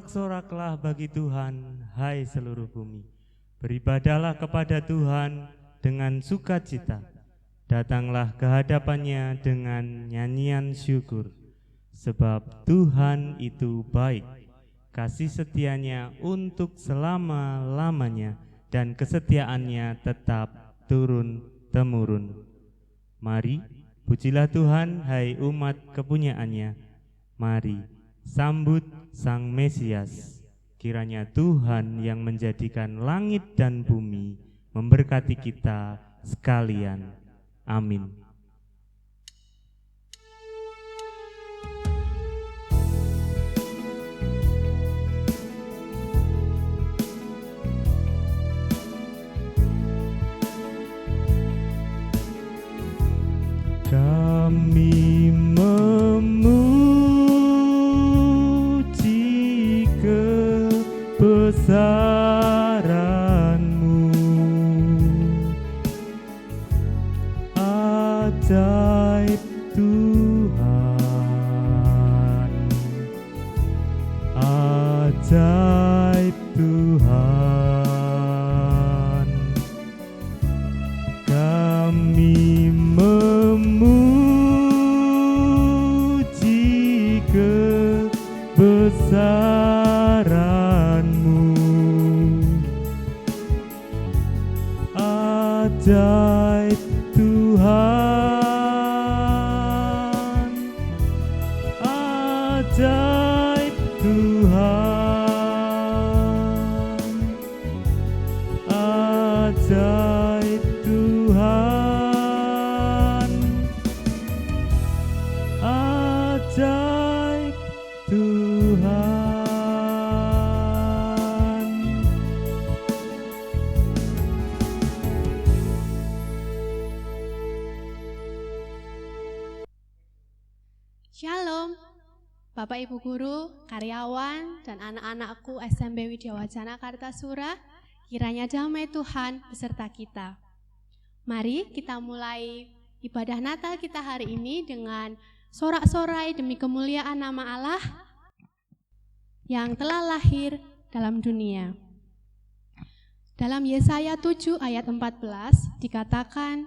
Bersorak-soraklah bagi Tuhan, hai seluruh bumi. Beribadahlah kepada Tuhan dengan sukacita. Datanglah ke hadapannya dengan nyanyian syukur. Sebab Tuhan itu baik, kasih setianya untuk selama-lamanya, dan kesetiaannya tetap turun-temurun. Mari, pujilah Tuhan, hai umat kepunyaannya. Mari, sambut Sang Mesias. Kiranya Tuhan yang menjadikan langit dan bumi memberkati kita sekalian. Amin. Kami memuji kebesaran-Mu, ajaib Tuhan, ajaib Tuhan. Kami memuji kebesaran-Mu, ajaib Tuhan, ajaib Tuhan, ajaib Tuhan, ajaib Tuhan. Shalom, Bapak Ibu Guru, karyawan, dan anak-anakku SMP Widya Wacana Kartasura, kiranya damai Tuhan beserta kita. Mari kita mulai ibadah Natal kita hari ini dengan sorak-sorai demi kemuliaan nama Allah yang telah lahir dalam dunia. Dalam Yesaya 7 ayat 14 dikatakan,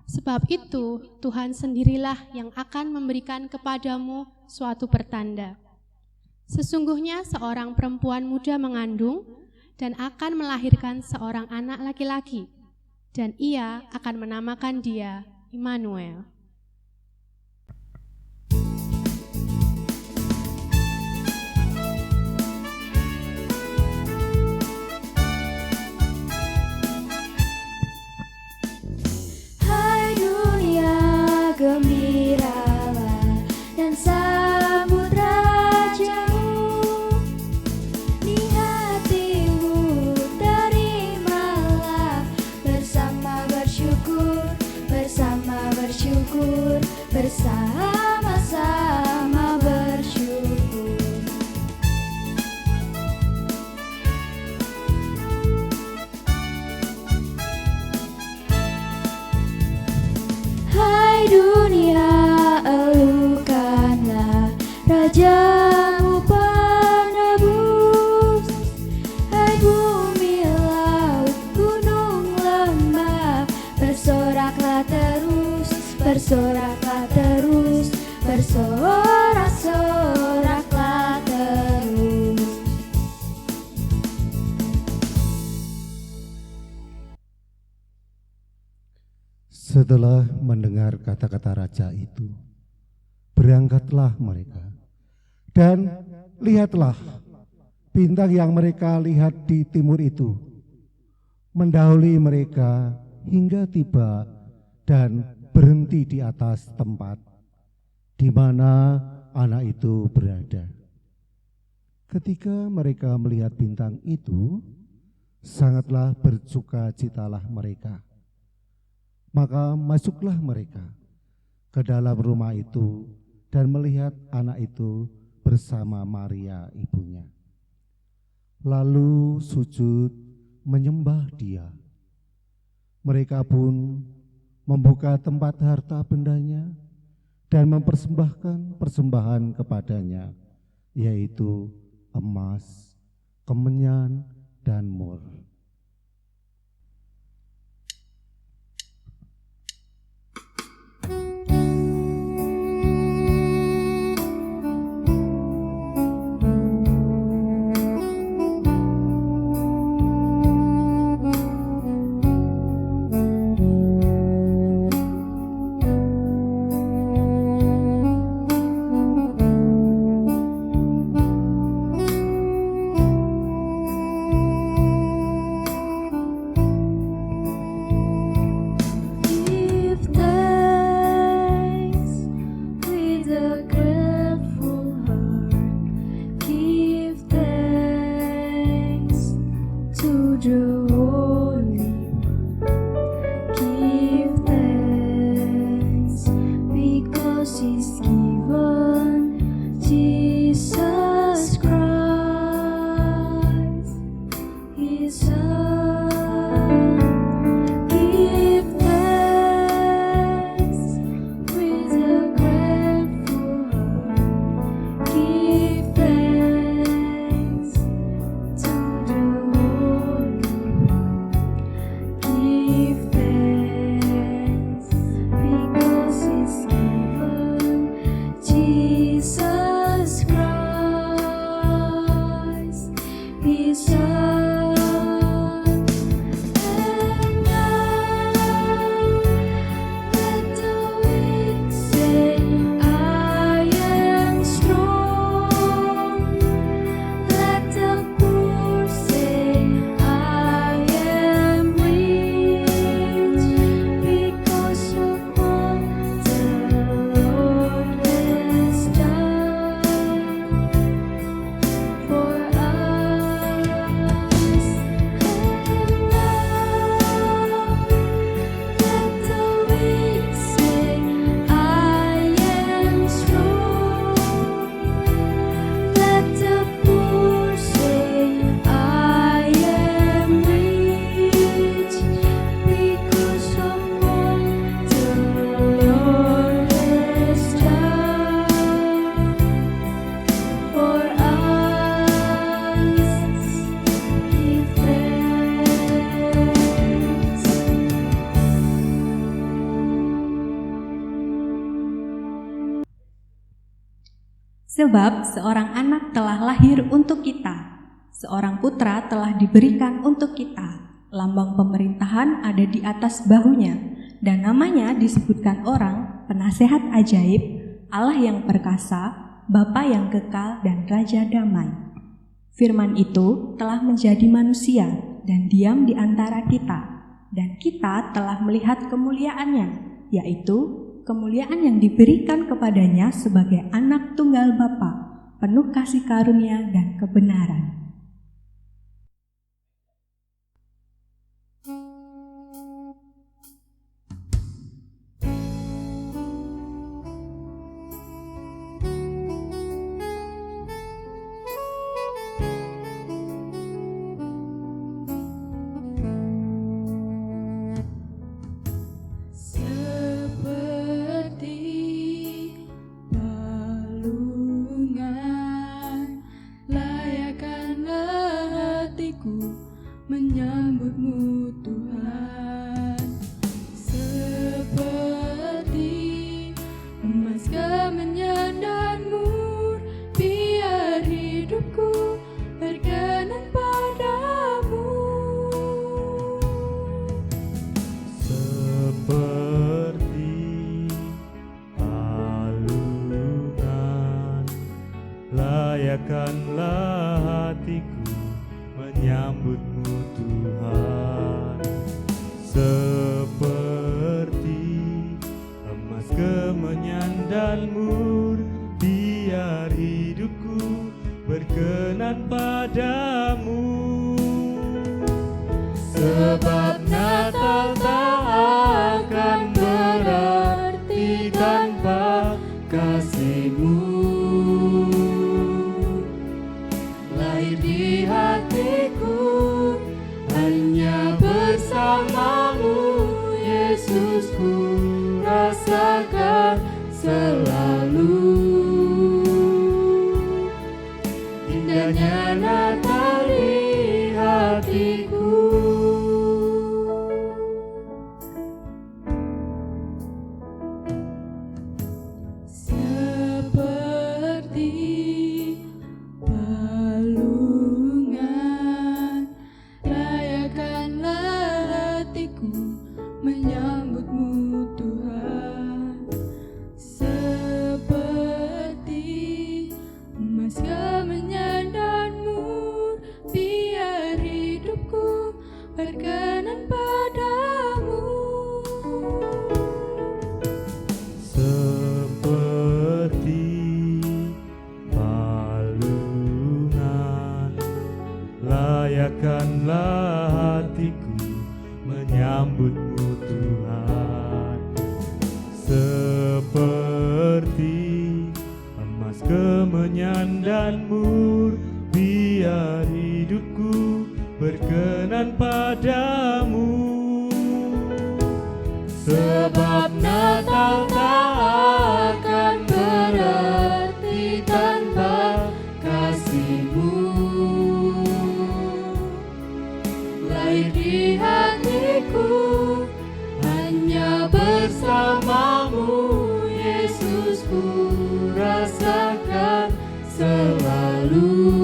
sebab itu Tuhan sendirilah yang akan memberikan kepadamu suatu pertanda. Sesungguhnya seorang perempuan muda mengandung dan akan melahirkan seorang anak laki-laki, dan ia akan menamakan dia Immanuel. Hai dunia, gembiralah dan sambut Rajamu. Di hatimu terimalah bersama bersyukur, bersama-sama bersyukur. Hai dunia, elukanlah Rajamu penebus. Hai bumi, laut, gunung, lembah, bersoraklah terus, bersoraklah terus, bersorak-soraklah terus. Setelah mendengar kata-kata raja itu, berangkatlah mereka. Dan lihatlah, bintang yang mereka lihat di timur itu mendahului mereka hingga tiba dan berhenti di atas tempat di mana anak itu berada. Ketika mereka melihat bintang itu, sangatlah bersukacitalah mereka. Maka masuklah mereka ke dalam rumah itu dan melihat anak itu bersama Maria ibunya. Lalu sujud menyembah dia. Mereka pun membuka tempat harta bendanya dan mempersembahkan persembahan kepadanya, yaitu emas, kemenyan, dan mur. Sebab seorang anak telah lahir untuk kita, seorang putra telah diberikan untuk kita. Lambang pemerintahan ada di atas bahunya, dan namanya disebutkan orang, Penasehat Ajaib, Allah yang perkasa, Bapa yang kekal, dan Raja Damai. Firman itu telah menjadi manusia dan diam di antara kita, dan kita telah melihat kemuliaannya, yaitu kemuliaan yang diberikan kepadanya sebagai anak tunggal Bapa, penuh kasih karunia dan kebenaran. Menyambutmu Tuhan, seperti emas kemenyan dan mur, biar hidupku berkenan padamu. Seperti alungan, layakkanlah hatiku menyambutmu Tuhan, seperti emas kemenyan dan mur, biar hidupku berkenan padamu. Sebab Natal tak akan berarti tanpa kasih-Mu. Lahir di hatiku hanya bersama-Mu, Yesus, ku rasakan selalu indahnya menyambutmu Tuhan, seperti emas kemenyan dan mur, biar hidupku berkenan padamu. Seperti palungan, layakkanlah hatiku menyambutmu Tuhan. Seperti emas kemenyan dan mur, biar hidupku berkenan padamu. Sebab Natal tak akan berarti tanpa kasih-Mu. Lahir di hatiku hanya bersama-Mu, Yesus, ku rasakan selalu.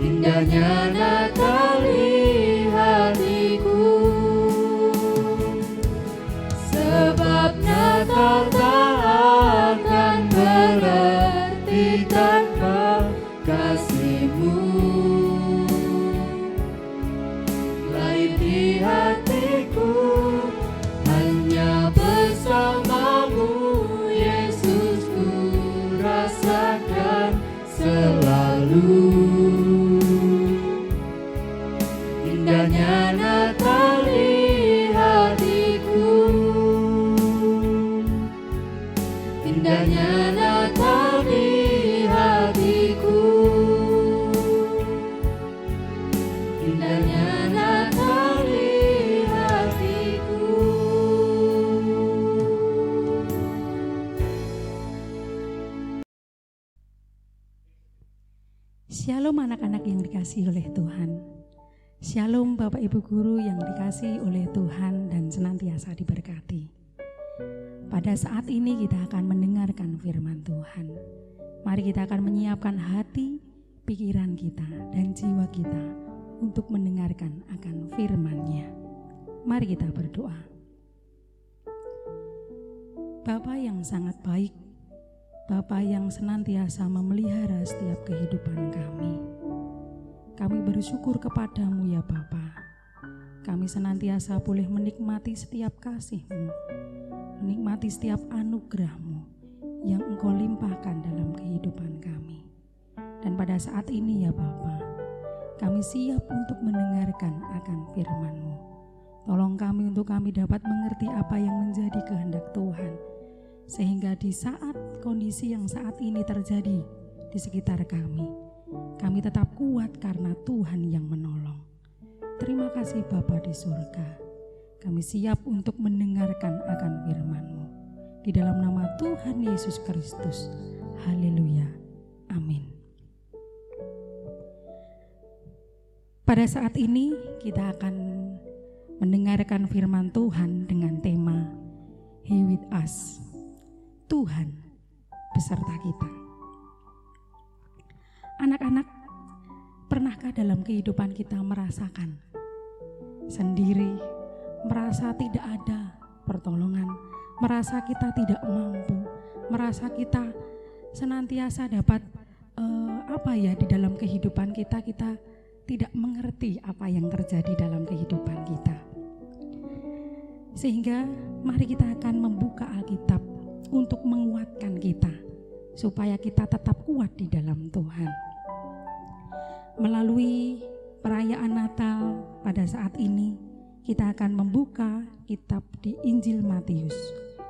Indahnya Natal di hatiku, sebab Natal tak akan berarti tanpa kasih-Mu. Lahir di hatiku hanya bersama-Mu, Yesus, ku rasakan selalu. Indahnya Natal di hatiku, indahnya Natal di hatiku, indahnya Natal di hatiku. Shalom anak-anak yang dikasihi oleh Tuhan. Shalom Bapak Ibu Guru yang dikasihi oleh Tuhan dan senantiasa diberkati. Pada saat ini kita akan mendengarkan firman Tuhan. Mari kita akan menyiapkan hati, pikiran kita, dan jiwa kita untuk mendengarkan akan firman-Nya. Mari kita berdoa. Bapa yang sangat baik, Bapa yang senantiasa memelihara setiap kehidupan kami. Kami bersyukur kepadamu ya Bapa. Kami senantiasa boleh menikmati setiap kasih-Mu, menikmati setiap anugerah-Mu yang Engkau limpahkan dalam kehidupan kami. Dan pada saat ini ya Bapa, kami siap untuk mendengarkan akan firman-Mu. Tolong kami untuk kami dapat mengerti apa yang menjadi kehendak Tuhan, sehingga di saat kondisi yang saat ini terjadi di sekitar kami tetap kuat karena Tuhan yang menolong. Terima kasih Bapa di surga. Kami siap untuk mendengarkan akan firman-Mu. Di dalam nama Tuhan Yesus Kristus. Haleluya. Amin. Pada saat ini kita akan mendengarkan firman Tuhan dengan tema He with us. Tuhan beserta kita. Anak-anak, pernahkah dalam kehidupan kita merasakan sendiri, merasa tidak ada pertolongan, merasa kita tidak mampu, merasa kita senantiasa dapat di dalam kehidupan kita tidak mengerti apa yang terjadi dalam kehidupan kita. Sehingga mari kita akan membuka Alkitab untuk menguatkan kita supaya kita tetap kuat di dalam Tuhan. Melalui perayaan Natal pada saat ini, kita akan membuka kitab di Injil Matius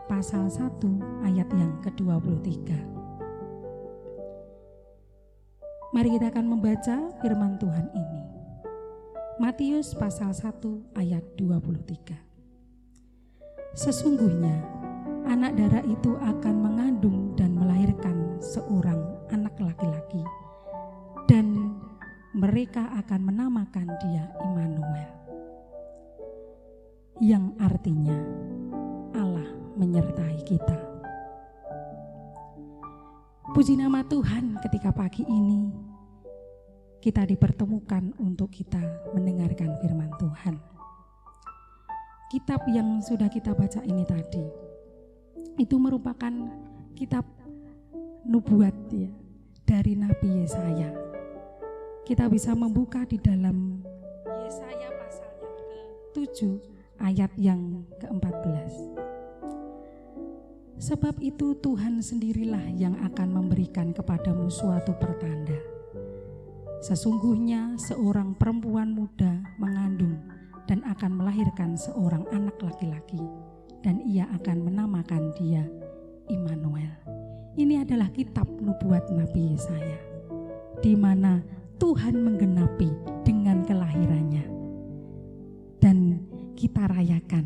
pasal 1 ayat yang ke-23. Mari kita akan membaca firman Tuhan ini. Matius pasal 1 ayat 23. Sesungguhnya anak darah itu akan mengandung dan melahirkan seorang anak laki-laki, dan mereka akan menamakan dia Immanuel, yang artinya Allah menyertai kita. Puji nama Tuhan, ketika pagi ini kita dipertemukan untuk kita mendengarkan firman Tuhan. kitab yang sudah kita baca ini tadi itu merupakan kitab nubuat ya, dari Nabi Yesaya. Kita bisa membuka di dalam Yesaya pasal yang ke-7 ayat yang ke-14. Sebab itu Tuhan sendirilah yang akan memberikan kepadamu suatu pertanda. Sesungguhnya seorang perempuan muda mengandung dan akan melahirkan seorang anak laki-laki, dan ia akan menamakan dia Immanuel. Ini adalah kitab nubuat Nabi Yesaya, di mana Tuhan menggenapi dengan kelahirannya. Dan kita rayakan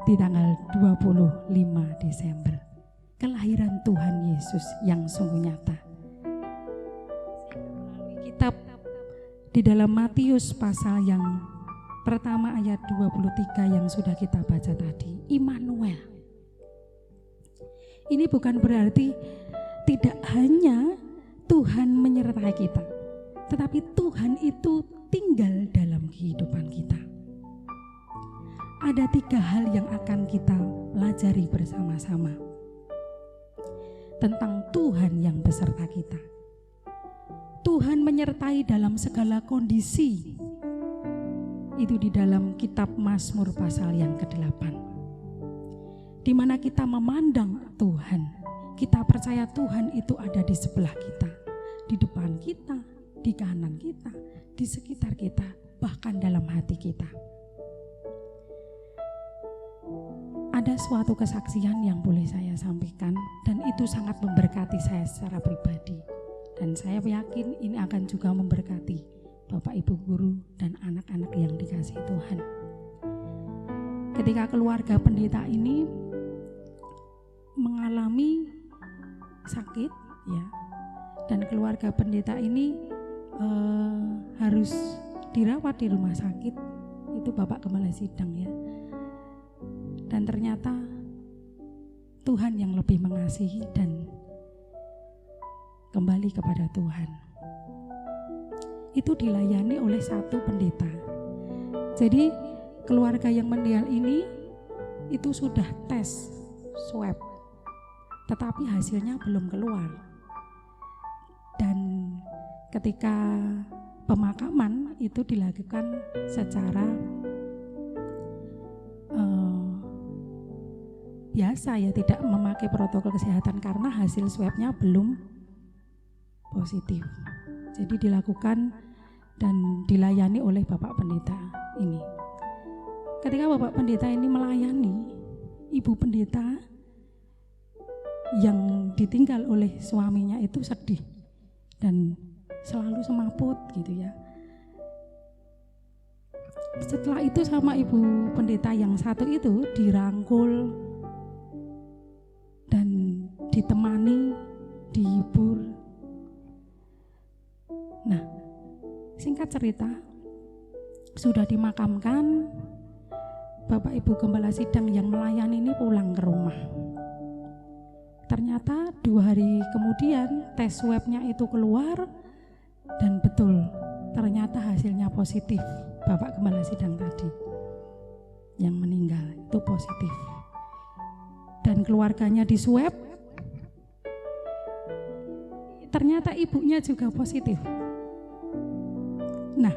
di tanggal 25 Desember kelahiran Tuhan Yesus yang sungguh nyata. Kitab di dalam Matius pasal yang pertama ayat 23 yang sudah kita baca tadi, Immanuel. Ini bukan berarti tidak hanya Tuhan menyertai kita, tetapi Tuhan itu tinggal dalam kehidupan kita. Ada 3 hal yang akan kita pelajari bersama-sama tentang Tuhan yang beserta kita. Tuhan menyertai dalam segala kondisi. Itu di dalam kitab Mazmur pasal yang ke-8. Di mana kita memandang Tuhan, kita percaya Tuhan itu ada di sebelah kita, di depan kita, di kanan kita, di sekitar kita, bahkan dalam hati kita. Ada suatu kesaksian yang boleh saya sampaikan dan itu sangat memberkati saya secara pribadi. Dan saya yakin ini akan juga memberkati Bapak Ibu guru dan anak-anak yang dikasihi Tuhan. Ketika keluarga pendeta ini mengalami sakit ya, dan keluarga pendeta ini harus dirawat di rumah sakit, itu Bapak Gembala Sidang ya. Dan ternyata Tuhan yang lebih mengasihi dan kembali kepada Tuhan. Itu dilayani oleh satu pendeta. Jadi keluarga yang meninggal ini itu sudah tes swab, tetapi hasilnya belum keluar. Dan ketika pemakaman itu dilakukan secara biasa ya, tidak memakai protokol kesehatan karena hasil swabnya belum positif. Jadi dilakukan dan dilayani oleh Bapak Pendeta ini. Ketika Bapak Pendeta ini melayani Ibu Pendeta yang ditinggal oleh suaminya itu sedih dan selalu semaput gitu ya. Setelah itu sama Ibu Pendeta yang satu itu dirangkul dan ditemani, dihibur. Nah, singkat cerita, sudah dimakamkan, Bapak Ibu Gembala Sidang yang melayani ini pulang ke rumah. Ternyata 2 hari kemudian tes swabnya itu keluar dan betul, ternyata hasilnya positif. Bapak Gembala Sidang tadi yang meninggal itu positif. Dan keluarganya di swab, ternyata ibunya juga positif. Nah,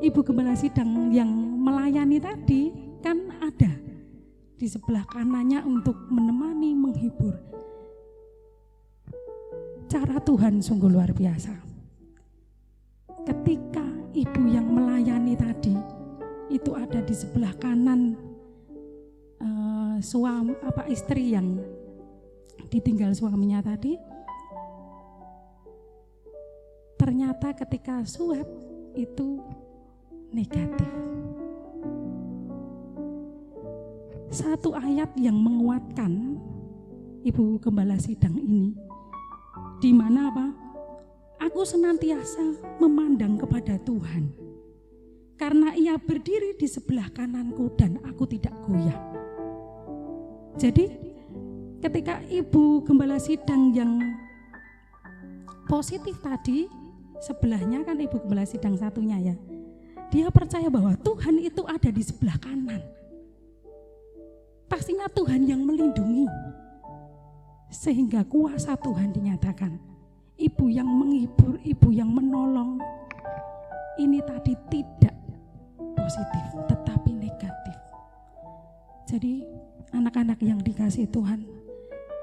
Ibu Gembala Sidang yang melayani tadi kan ada di sebelah kanannya untuk menemani, menghibur. Cara Tuhan sungguh luar biasa. Ketika ibu yang melayani tadi itu ada di sebelah kanan istri yang ditinggal suaminya tadi, ternyata ketika swab itu negatif. Satu ayat yang menguatkan Ibu Gembala Sidang ini, di mana apa? Aku senantiasa memandang kepada Tuhan, karena Ia berdiri di sebelah kananku dan aku tidak goyah. Jadi ketika Ibu Gembala Sidang yang positif tadi, sebelahnya kan Ibu Gembala Sidang satunya ya, dia percaya bahwa Tuhan itu ada di sebelah kanan. pastinya Tuhan yang melindungi. Sehingga kuasa Tuhan dinyatakan. Ibu yang menghibur, ibu yang menolong. Ini tadi tidak positif, tetapi negatif. Jadi anak-anak yang dikasihi Tuhan,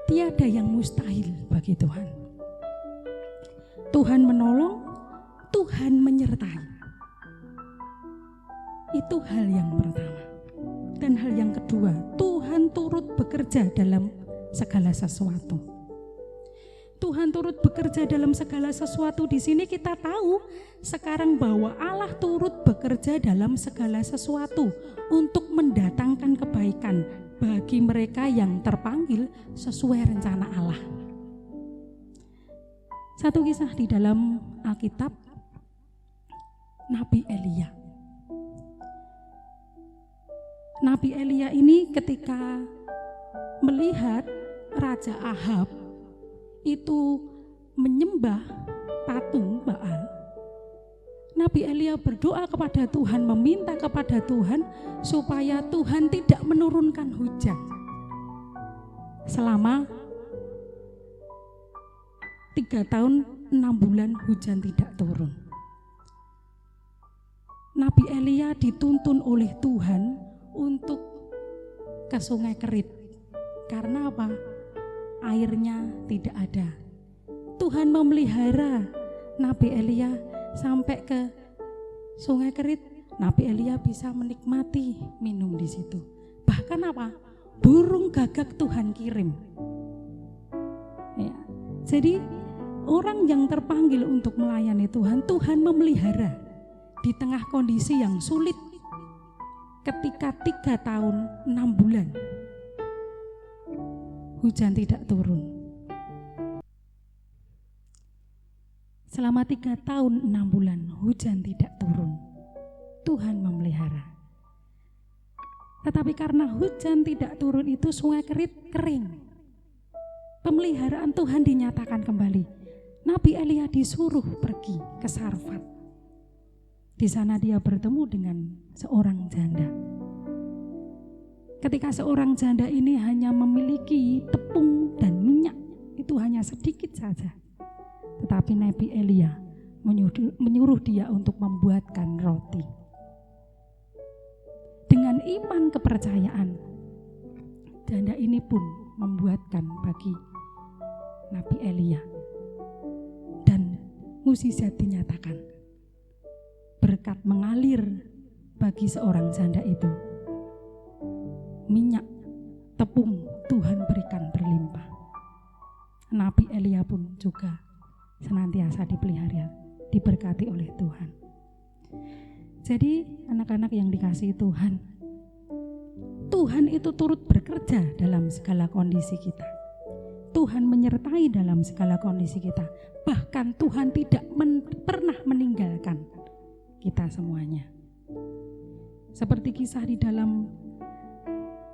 tiada yang mustahil bagi Tuhan. Tuhan menolong, Tuhan menyertai. Itu hal yang pertama. Dan hal yang kedua, Tuhan turut bekerja dalam segala sesuatu. Tuhan turut bekerja dalam segala sesuatu. Di sini kita tahu sekarang bahwa Allah turut bekerja dalam segala sesuatu untuk mendatangkan kebaikan bagi mereka yang terpanggil sesuai rencana Allah. Satu kisah di dalam Alkitab, Nabi Elia. Nabi Elia ini ketika melihat Raja Ahab itu menyembah patung Baal, Nabi Elia berdoa kepada Tuhan, meminta kepada Tuhan supaya Tuhan tidak menurunkan hujan selama 3 tahun 6 bulan hujan tidak turun. Nabi Elia dituntun oleh Tuhan untuk ke Sungai Kerit. Karena apa? Airnya tidak ada. Tuhan memelihara Nabi Elia sampai ke Sungai Kerit. Nabi Elia bisa menikmati minum di situ. Bahkan apa? Burung gagak Tuhan kirim. Ya. Jadi orang yang terpanggil untuk melayani Tuhan, Tuhan memelihara di tengah kondisi yang sulit. Ketika 3 tahun 6 bulan hujan tidak turun. Selama 3 tahun 6 bulan hujan tidak turun. Tuhan memelihara. Tetapi karena hujan tidak turun itu Sungai Kerit kering. Pemeliharaan Tuhan dinyatakan kembali. Nabi Elia disuruh pergi ke Sarfat. Di sana dia bertemu dengan seorang janda. Ketika seorang janda ini hanya memiliki tepung dan minyak, itu hanya sedikit saja. Tetapi Nabi Elia menyuruh dia untuk membuatkan roti. Dengan iman kepercayaan, janda ini pun membuatkan bagi Nabi Elia. Dan mukjizat dinyatakan. Berkat mengalir bagi seorang janda itu. Minyak, tepung Tuhan berikan berlimpah. Nabi Elia pun juga senantiasa dipelihara, diberkati oleh Tuhan. Jadi anak-anak yang dikasihi Tuhan, Tuhan itu turut bekerja dalam segala kondisi kita. Tuhan menyertai dalam segala kondisi kita. Bahkan Tuhan tidak pernah meninggalkan kita semuanya. Seperti kisah di dalam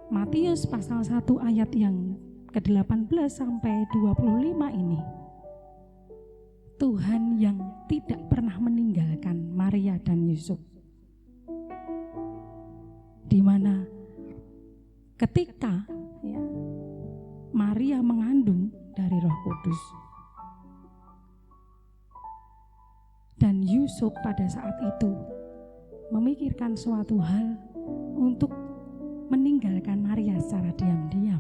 Matius pasal 1 ayat yang ke-18 sampai 25 ini. Tuhan yang tidak pernah meninggalkan Maria dan Yusuf. Di mana ketika Maria mengandung dari Roh Kudus. Dan Yusuf pada saat itu memikirkan suatu hal untuk meninggalkan Maria secara diam-diam.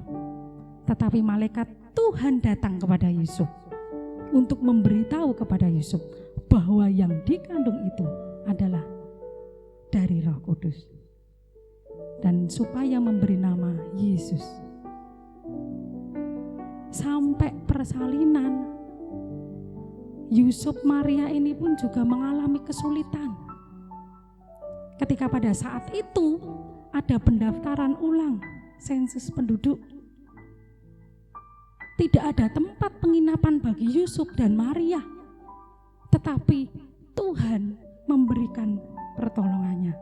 Tetapi malaikat Tuhan datang kepada Yusuf untuk memberitahu kepada Yusuf bahwa yang dikandung itu adalah dari Roh Kudus. Dan supaya memberi nama Yesus. Sampai persalinan, Yusuf Maria ini pun juga mengalami kesulitan. Ketika pada saat itu ada pendaftaran ulang sensus penduduk. Tidak ada tempat penginapan bagi Yusuf dan Maria. Tetapi Tuhan memberikan pertolongannya.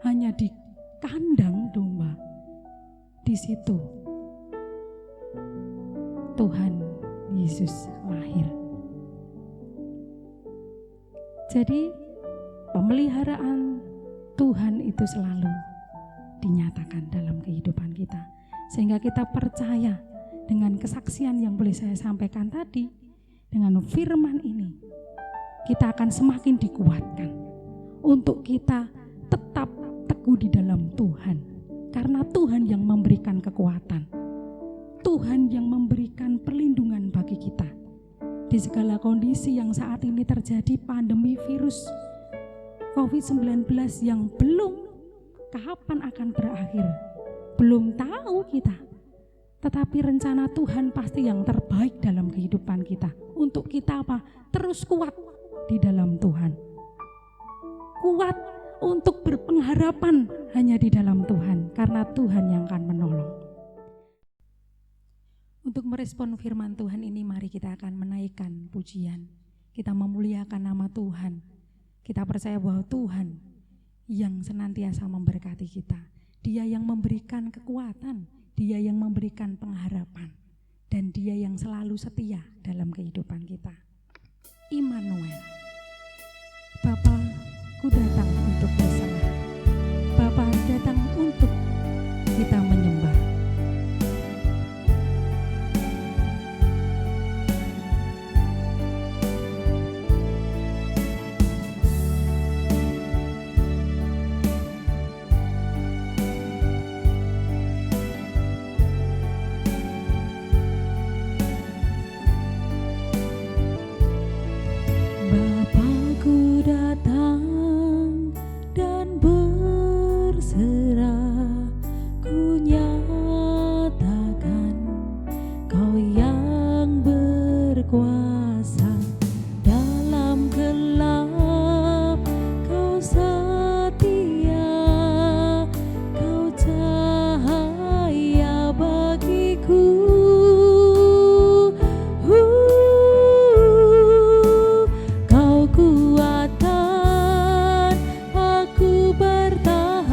Hanya di kandang domba. Di situ Tuhan Yesus lahir. Jadi pemeliharaan Tuhan itu selalu dinyatakan dalam kehidupan kita. Sehingga kita percaya dengan kesaksian yang boleh saya sampaikan tadi, dengan firman ini, kita akan semakin dikuatkan untuk kita tetap teguh di dalam Tuhan. Karena Tuhan yang memberikan kekuatan, Tuhan yang memberikan perlindungan bagi kita. Di segala kondisi yang saat ini terjadi, pandemi virus COVID-19 yang belum kapan akan berakhir, belum tahu kita. Tetapi rencana Tuhan pasti yang terbaik dalam kehidupan kita. Untuk kita apa? Terus kuat di dalam Tuhan. Kuat untuk berpengharapan hanya di dalam Tuhan, karena Tuhan yang akan menolong. Untuk merespon firman Tuhan ini, mari kita akan menaikkan pujian. Kita memuliakan nama Tuhan. Kita percaya bahwa Tuhan yang senantiasa memberkati kita. Dia yang memberikan kekuatan, Dia yang memberikan pengharapan, dan Dia yang selalu setia dalam kehidupan kita. Immanuel. Bapa, ku datang untuk berserah. Bapa datang untuk kita menyembah. Bapakku datang dan berserah, ku nyatakan Kau yang berkuasa dalam gelap, Kau setia, Kau cahaya bagiku. Kau kuatkan aku bertahan,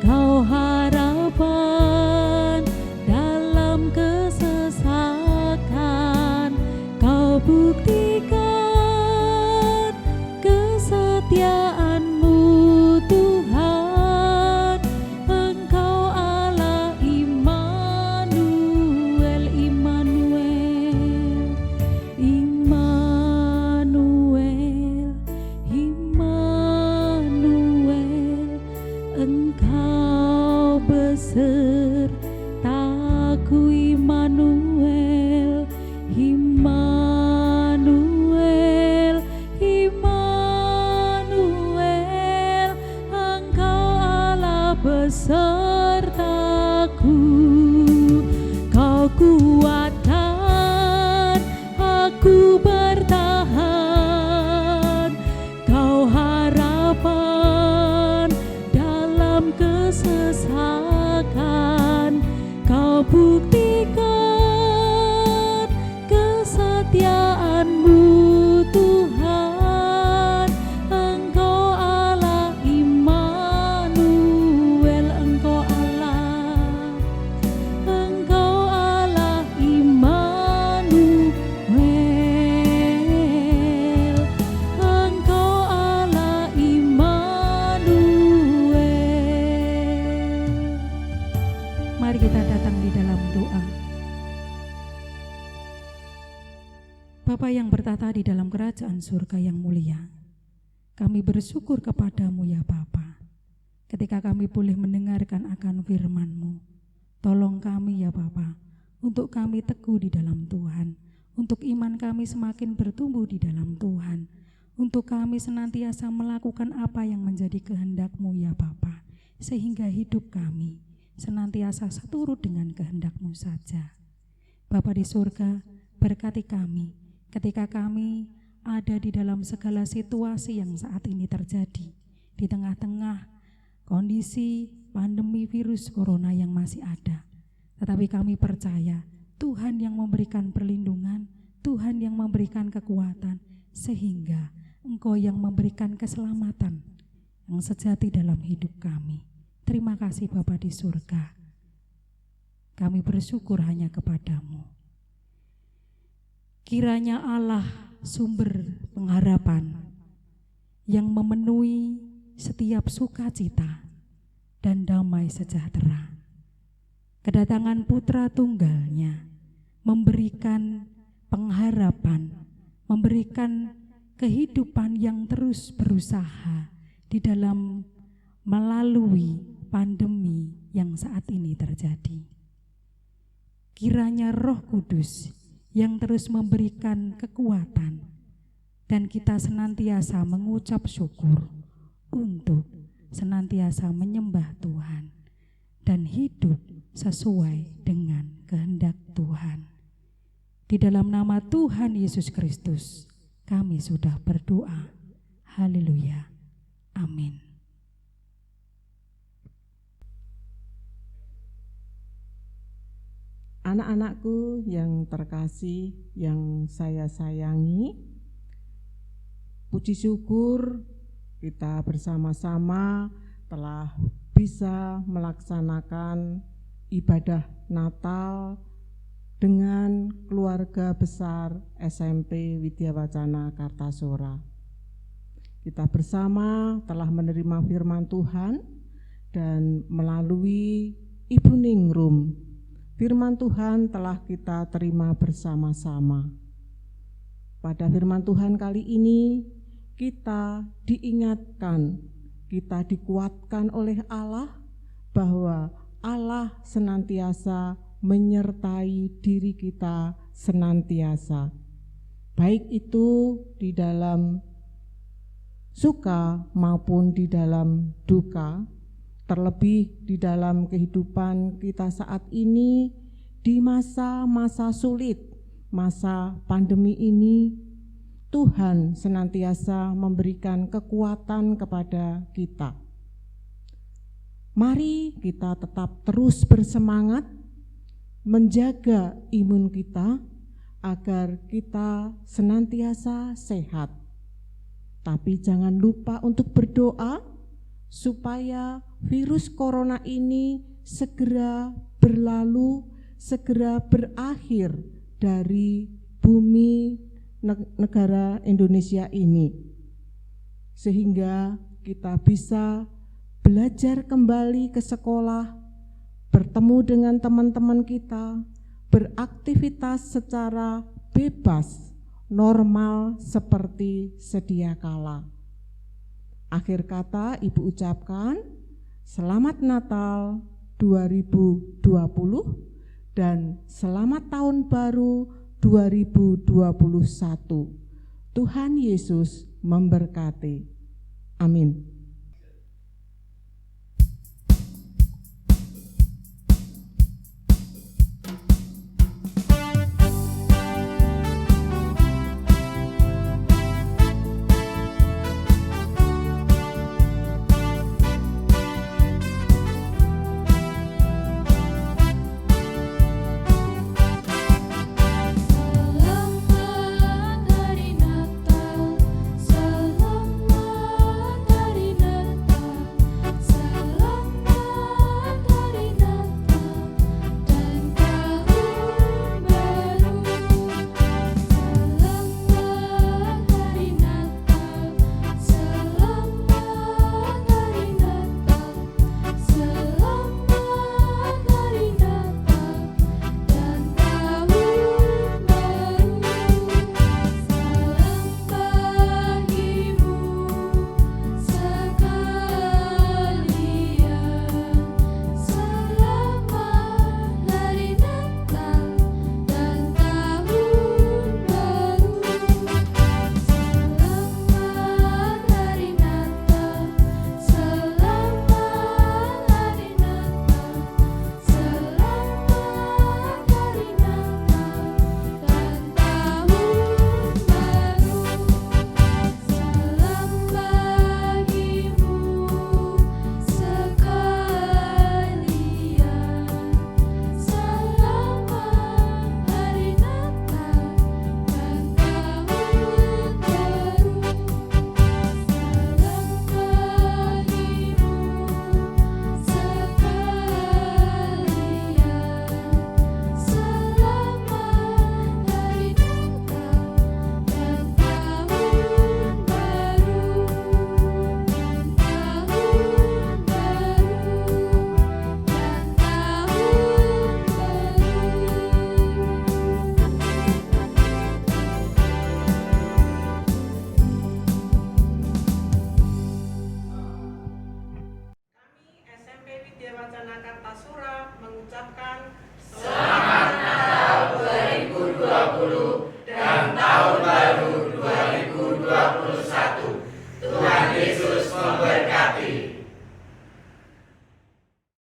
Kau harapan dalam kesesakan, Kau buktikan kesetiaan-Mu Tuhan. Engkau Allah Immanuel, Immanuel, Immanuel, Immanuel. Engkau besertaku, Immanuel, Immanuel, Immanuel. Engkau Allah besertaku. Kau kuatkan aku bertahan, Kau harapan dalam kesesakan, Kau buktikan kesetiaan-Mu Tuhan. Engkau Allah Immanuel, Engkau Allah, Engkau Allah Immanuel, Engkau Allah Immanuel. Mari kita datang di dalam doa. Bapa yang bertata di dalam kerajaan surga yang mulia, kami bersyukur kepadamu ya Bapa, ketika kami boleh mendengarkan akan firman-Mu. Tolong kami ya Bapa, untuk kami teguh di dalam Tuhan, untuk iman kami semakin bertumbuh di dalam Tuhan, untuk kami senantiasa melakukan apa yang menjadi kehendak-Mu ya Bapa, sehingga hidup kami senantiasa seturut dengan kehendak-Mu saja. Bapa di surga, berkati kami ketika kami ada di dalam segala situasi yang saat ini terjadi, di tengah-tengah kondisi pandemi virus corona yang masih ada. Tetapi kami percaya Tuhan yang memberikan perlindungan, Tuhan yang memberikan kekuatan, sehingga Engkau yang memberikan keselamatan yang sejati dalam hidup kami. Terima kasih Bapa di surga. Kami bersyukur hanya kepadamu. Kiranya Allah sumber pengharapan yang memenuhi setiap sukacita dan damai sejahtera kedatangan Putra Tunggalnya memberikan pengharapan, memberikan kehidupan yang terus berusaha di dalam melalui pandemi yang saat ini terjadi. Kiranya Roh Kudus yang terus memberikan kekuatan dan kita senantiasa mengucap syukur untuk senantiasa menyembah Tuhan dan hidup sesuai dengan kehendak Tuhan. Di dalam nama Tuhan Yesus Kristus kami sudah berdoa. Haleluya. Amin. Anak-anakku yang terkasih, yang saya sayangi, puji syukur kita bersama-sama telah bisa melaksanakan ibadah Natal dengan keluarga besar SMP Widya Wacana Kartasura. Kita bersama telah menerima firman Tuhan dan melalui Ibu Ningrum, firman Tuhan telah kita terima bersama-sama. Pada firman Tuhan kali ini kita diingatkan, kita dikuatkan oleh Allah bahwa Allah senantiasa menyertai diri kita senantiasa. Baik itu di dalam suka maupun di dalam duka, terlebih di dalam kehidupan kita saat ini di masa-masa sulit, masa pandemi ini, Tuhan senantiasa memberikan kekuatan kepada kita. Mari kita tetap terus bersemangat menjaga imun kita agar kita senantiasa sehat. Tapi jangan lupa untuk berdoa supaya virus corona ini segera berlalu, segera berakhir dari bumi negara Indonesia ini, sehingga kita bisa belajar kembali ke sekolah, bertemu dengan teman-teman kita, beraktivitas secara bebas, normal seperti sedia kala. Akhir kata Ibu ucapkan, selamat Natal 2020 dan selamat Tahun Baru 2021. Tuhan Yesus memberkati. Amin.